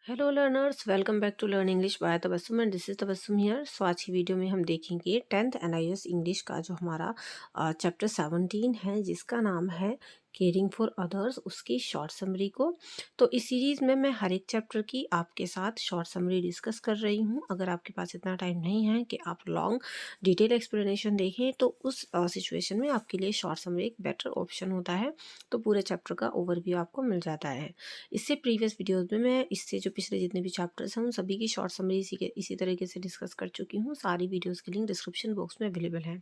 Hello learners, welcome back to learn English by Tabassum and this is Tabassum here. So आज की video में हम देखेंगे 10th NIS इंग्लिश का जो हमारा चैप्टर 17 है, जिसका नाम है केयरिंग फॉर अदर्स, उसकी शॉर्ट समरी को। तो इस सीरीज़ में मैं हर एक चैप्टर की आपके साथ शॉर्ट समरी डिस्कस कर रही हूँ। अगर आपके पास इतना टाइम नहीं है कि आप लॉन्ग डिटेल एक्सप्लेनेशन देखें, तो उस सिचुएशन में आपके लिए शॉर्ट समरी एक बेटर ऑप्शन होता है। तो पूरे चैप्टर का ओवरव्यू आपको मिल जाता है। इससे प्रीवियस वीडियोस में मैं इससे जो पिछले जितने भी चैप्टर्स हैं उन सभी की शॉर्ट समरी इसी तरीके से डिस्कस कर चुकी हूँ। सारी वीडियोस के लिंक डिस्क्रिप्शन बॉक्स में अवेलेबल है।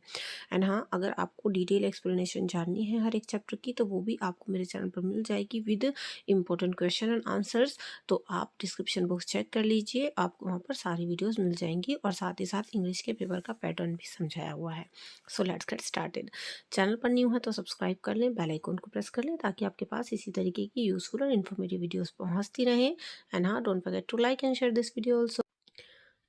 एंड हाँ, अगर आपको डिटेल एक्सप्लेनेशन जाननी है हर एक चैप्टर की, तो वो भी आपको मेरे चैनल पर मिल जाएगी with important question and answers. तो आप डिस्क्रिप्शन बॉक्स चेक कर लीजिए, आपको वहाँ पर सारी वीडियोज़ मिल जाएंगी और साथ ही साथ इंग्लिश के पेपर का पैटर्न भी समझाया हुआ है। So let's get started. Channel पर न्यू है तो सब्सक्राइब कर लें, बेल आइकन को प्रेस कर लें, ताकि आपके पास इसी तरीके की यूजफुल और इन्फॉर्मेटिव वीडियोस पहुंचती रहें। एंड हाँ, don't forget to like and share this video also.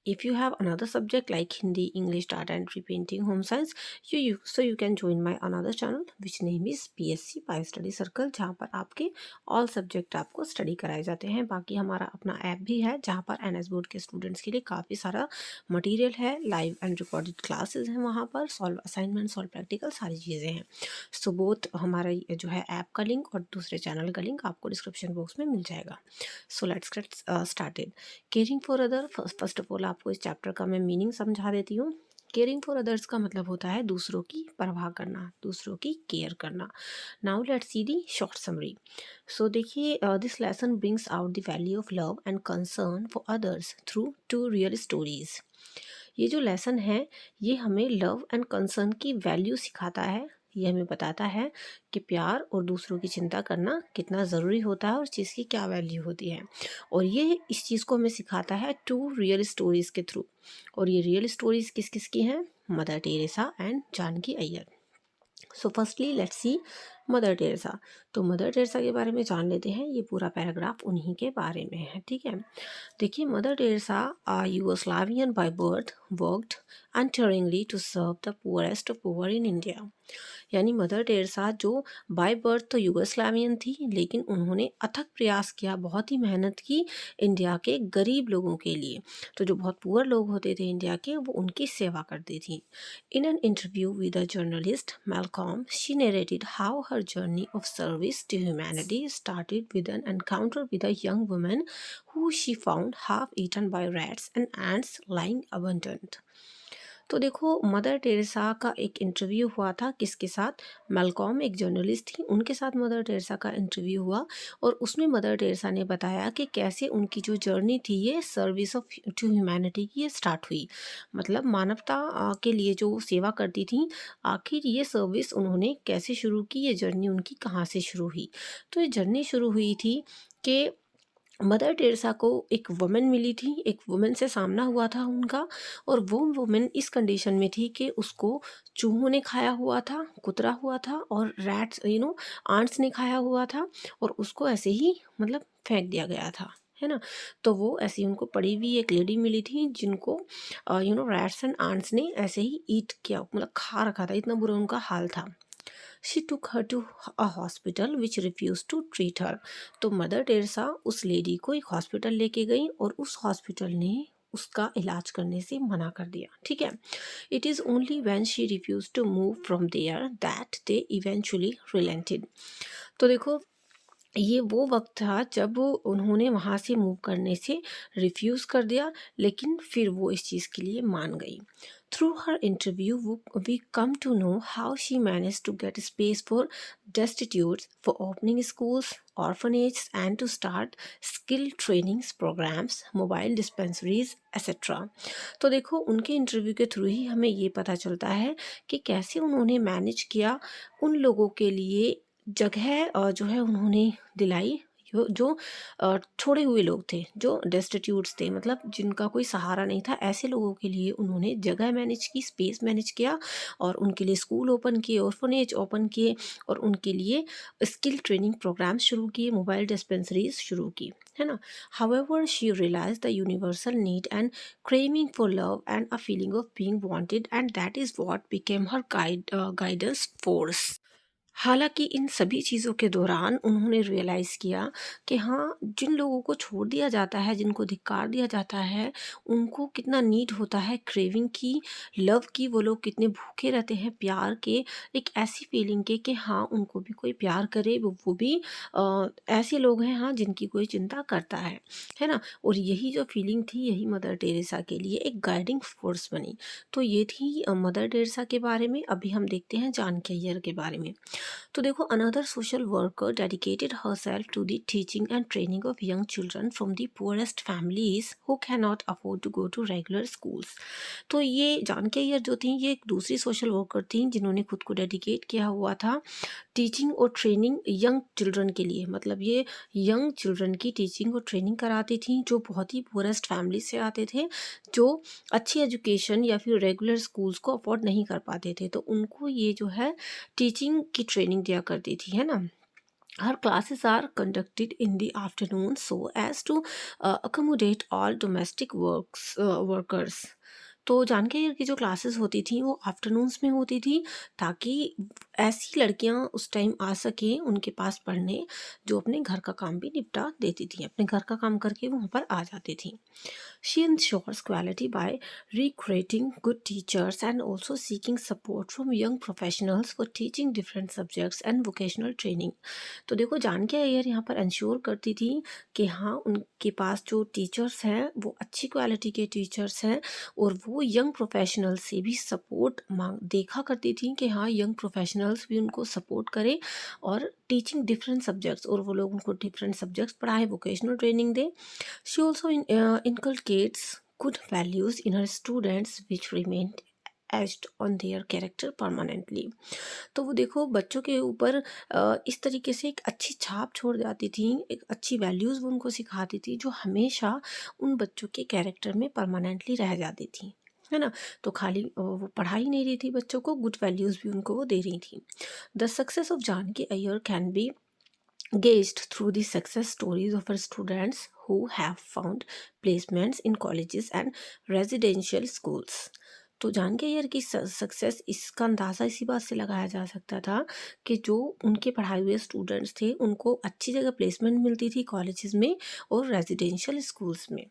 If you have another subject like Hindi, English, data entry, painting, home science, you can join my another channel which name is PSC Pi Study Circle, जहाँ पर आपके all subject आपको study कराए जाते हैं। बाकी हमारा अपना ऐप भी है जहाँ पर NS बोर्ड के स्टूडेंट्स के लिए काफ़ी सारा मटेरियल है, लाइव एंड रिकॉर्डेड क्लासेस हैं, वहाँ पर सॉल्व असाइनमेंट, सॉल्व प्रैक्टिकल, सारी चीज़ें हैं। सो बोथ हमारा ये जो है ऐप का लिंक और दूसरे चैनल का लिंक आपको डिस्क्रिप्शन बॉक्स में मिल जाएगा। So let's get started. Caring for other, first of all आपको इस चैप्टर का मैं मीनिंग समझा देती हूँ। केयरिंग फॉर अदर्स का मतलब होता है दूसरों की परवाह करना, दूसरों की केयर करना। Now let's see the short summary. So देखिए, this lesson brings out the value of love and concern for others through two real stories. ये जो लेसन है, ये हमें लव एंड कंसर्न की वैल्यू सिखाता है। ये हमें बताता है कि प्यार और दूसरों की चिंता करना कितना ज़रूरी होता है और चीज़ की क्या वैल्यू होती है। और ये इस चीज़ को हमें सिखाता है टू रियल स्टोरीज़ के थ्रू। और ये रियल स्टोरीज़ किस किस की हैं? Mother Teresa and Janaki Iyer. So firstly let's see Mother Teresa. तो मदर टेरेसा के बारे में जान लेते हैं। ये पूरा पैराग्राफ उन्हीं के बारे में है, ठीक है। देखिए, Mother Teresa, Yugoslavian by birth, worked untiringly to serve the poorest of poor in India. यानी मदर टेरेसा जो बाय बर्थ तो यूगोस्लावियन थी, लेकिन उन्होंने अथक प्रयास किया, बहुत ही मेहनत की इंडिया के गरीब लोगों के लिए। तो जो बहुत पुअर लोग होते थे इंडिया के, वो उनकी सेवा करती थी। In an interview with a journalist Malcolm, she narrated how her journey of service to humanity started with an encounter with a young woman who she found half eaten by rats and ants lying abundant। तो देखो, mother Teresa का एक interview हुआ था किसके साथ? Malcolm एक journalist थी, उनके साथ मदर टेरेसा का इंटरव्यू हुआ। और उसमें मदर टेरेसा ने बताया कि कैसे उनकी जो जर्नी थी, ये सर्विस ऑफ टू ह्यूमैनिटी की ये स्टार्ट हुई। मतलब मानवता के लिए जो वो सेवा करती थी, आखिर ये सर्विस उन्होंने कैसे शुरू की, ये जर्नी उनकी कहाँ से शुरू हुई। तो ये जर्नी शुरू हुई थी कि मदर टेरेसा को एक वुमन मिली थी, एक वुमन से सामना हुआ था उनका। और वो वुमन इस कंडीशन में थी कि उसको चूहों ने खाया हुआ था, कुतरा हुआ था, और रैट्स आंट्स ने खाया हुआ था, और उसको ऐसे ही मतलब फेंक दिया गया था, है ना। तो वो ऐसी उनको पड़ी हुई एक लेडी मिली थी, जिनको रैट्स एंड आंट्स ने ऐसे ही ईट किया, मतलब खा रखा था, इतना बुरा उनका हाल था। She took her to a hospital which refused to treat her। तो मदर टेरेसा उस लेडी को एक हॉस्पिटल लेके गई और उस हॉस्पिटल ने उसका इलाज करने से मना कर दिया, ठीक है। It is only when she refuse to move from there that they eventually relented. तो देखो, ये वो वक्त था जब उन्होंने वहाँ से मूव करने से रिफ्यूज़ कर दिया, लेकिन फिर वो इस चीज़ के लिए मान गई। Through her interview we come to know how she manage to get space for destitutes, for opening schools, orphanages, and to start skill trainings programs, mobile dispensaries etcetera. तो देखो, उनके इंटरव्यू के थ्रू ही हमें ये पता चलता है कि कैसे उन्होंने मैनेज किया उन लोगों के लिए जगह जो है उन्होंने दिलाई, जो छोड़े हुए लोग थे, जो डेस्टिट्यूट्स थे, मतलब जिनका कोई सहारा नहीं था, ऐसे लोगों के लिए उन्होंने जगह मैनेज की, स्पेस मैनेज किया, और उनके लिए स्कूल ओपन किए, ऑर्फनेज ओपन किए, और उनके लिए स्किल ट्रेनिंग प्रोग्राम शुरू किए, मोबाइल डिस्पेंसरीज शुरू की, है ना। However she realize the universal need and craving for love and a feeling of being wanted, and that is what became her guidance force. हालाँकि इन सभी चीज़ों के दौरान उन्होंने रियलाइज़ किया कि हाँ, जिन लोगों को छोड़ दिया जाता है, जिनको धिक्कार दिया जाता है, उनको कितना नीड होता है क्रेविंग की, लव की, वो लोग कितने भूखे रहते हैं प्यार के, एक ऐसी फीलिंग के कि हाँ, उनको भी कोई प्यार करे, वो भी ऐसे लोग हैं हाँ, जिनकी कोई चिंता करता है ना? और यही जो फीलिंग थी, यही मदर टेरेसा के लिए एक गाइडिंग फोर्स बनी। तो ये थी मदर टेरेसा के बारे में। अभी हम देखते हैं जॉन केयर के बारे में। तो देखो, another social worker dedicated herself to the teaching and training of young children from the poorest families who cannot afford to go to regular schools। तो ये जान के ये जो थी, ये एक दूसरी सोशल वर्कर थी जिन्होंने खुद को डेडिकेट किया हुआ था टीचिंग और ट्रेनिंग यंग चिल्ड्रन के लिए। मतलब ये यंग चिल्ड्रन की टीचिंग और ट्रेनिंग कराती थी जो बहुत ही पुअरेस्ट फैमिली से आते थे, जो अच्छी एजुकेशन या फिर रेगुलर स्कूल्स को अफोर्ड नहीं कर पाते थे, तो उनको ये जो है टीचिंग की ट्रेनिंग दिया करती थी, है ना? Her classes are conducted in the afternoon so as to accommodate all domestic workers। तो जानके की जो क्लासेस होती थी वो आफ्टरनून्स में होती थी, ताकि ऐसी लड़कियां उस टाइम आ सकें उनके पास पढ़ने, जो अपने घर का काम भी निपटा देती थी, अपने घर का काम करके वहाँ पर आ जाती थी। She ensures quality by recruiting good teachers and also seeking support from young professionals for teaching different subjects and vocational training। तो देखो, जानकी अय्यर यहाँ पर इंश्योर करती थी कि हाँ, उनके पास जो टीचर्स हैं वो अच्छी क्वालिटी के टीचर्स हैं, और वो यंग प्रोफेशनल से भी सपोर्ट मांग देखा करती थी कि हाँ, यंग प्रोफेशनल्स भी उनको सपोर्ट करें और टीचिंग डिफरेंट सब्जेक्ट्स, और वो लोग उनको डिफरेंट सब्जेक्ट्स पढ़ाए, vocational training they. She also inculcates good values in her students which remain etched on their character permanently। तो वो देखो, बच्चों के ऊपर इस तरीके से एक अच्छी छाप छोड़ जाती थी, एक अच्छी वैल्यूज़ वो उनको सिखाती थी जो हमेशा उन बच्चों के कैरेक्टर में परमानेंटली रह जाती थी, है ना? तो खाली वो पढ़ा ही नहीं रही थी बच्चों को, गुड वैल्यूज़ भी उनको वो दे रही थी। The success of Janaki Iyer can be gauged through the success stories of her students who have found placements in colleges and residential schools। तो जानकी अय्यर की सक्सेस, इसका अंदाज़ा इसी बात से लगाया जा सकता था कि जो उनके पढ़ाए हुए स्टूडेंट्स थे उनको अच्छी जगह प्लेसमेंट मिलती थी कॉलेजेस में और रेजिडेंशियल स्कूल्स में।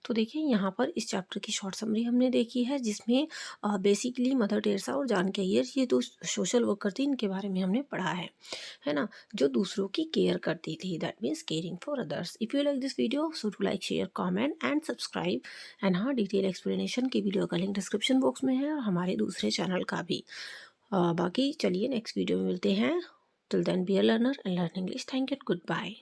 तो देखिए, यहाँ पर इस चैप्टर की शॉर्ट समरी हमने देखी है, जिसमें बेसिकली मदर टेरेसा और जानकी अय्यर, ये दो सोशल वर्कर थी, इनके बारे में हमने पढ़ा है ना? जो दूसरों की केयर करती थी, that means caring for others. If you like this video so do like, share, comment and subscribe. And हाँ, डिटेल एक्सप्लेनेशन की वीडियो का लिंक डिस्क्रिप्शन बॉक्स में है, और हमारे दूसरे चैनल का भी। बाकी चलिए नेक्स्ट वीडियो में मिलते हैं। Till then be a learner and learn English. Thank you, good bye.